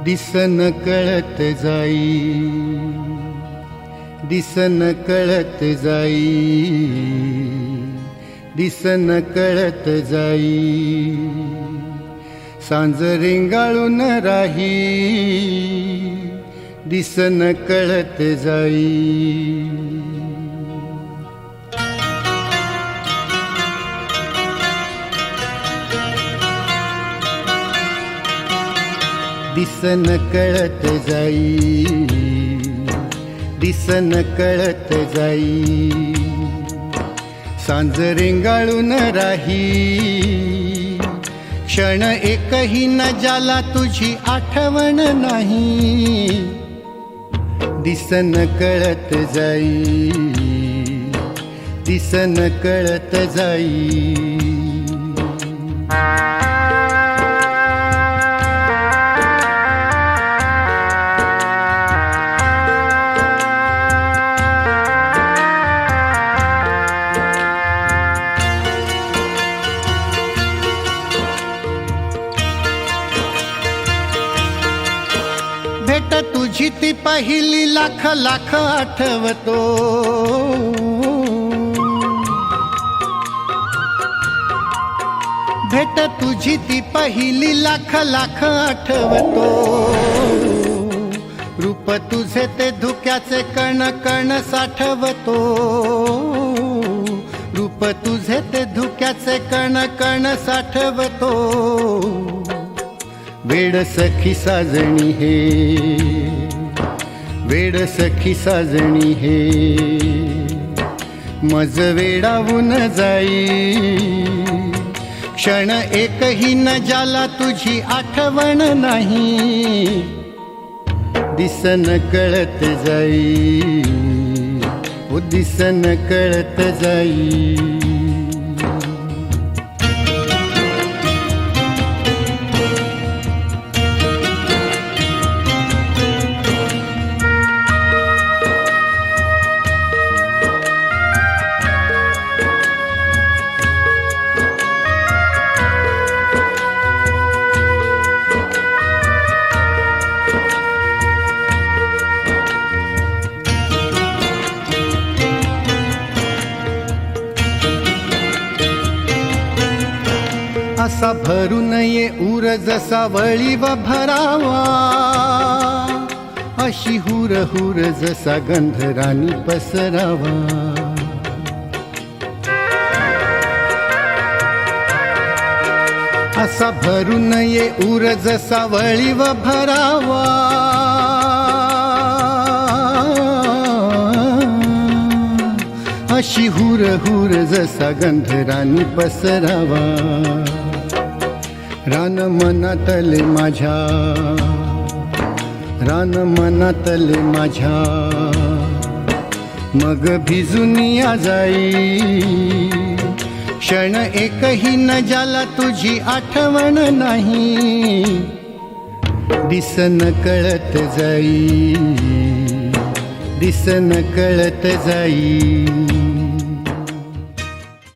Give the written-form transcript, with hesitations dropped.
दिसन कळत जाई, दिसन कळत जाई, दिसन कळत जाई, सांज रेंगाळून राही, दिसन कळत जाई। दिसन कळत जाई, दिसन कळत जाई, सांज रेंगाळून राही, क्षण एकही न जाला तुझी आठवण नाही, दिसन कळत जाई, दिसन कळत जाई। भेट तुझी ती पहिली लाख लाख आठवतो, भेट तुझी ती पहिली लाख लाख आठवतो, रूप तुझे ते धुक्याचे कण कण साठवतो, रूप तुझे ते धुक्याचे कण कण साठवतो, वेड सखी साजणी हे, वेड सखी साजणी हे, मज वेडावून जाई, क्षण एकही न जाला तुझी आठवण नाही, दिसन कळत जाई, ओ दिसन कळत जाई। असा भरू नये उर जसा वळीव भरावा, अशी हुर हुर जसा गंधरानी पसरावा, असा भरू नये उर जसा वळीव भरावा, अशी हुर हुर जसा गंधरानी पसरावा, रान मनातले माझ्या, रान मनातले माझ्या, मग भिजून या जाई, क्षण एकही न जाला तुझी आठवण नाही, दिसन कळत जाई, दिसन कळत जाई।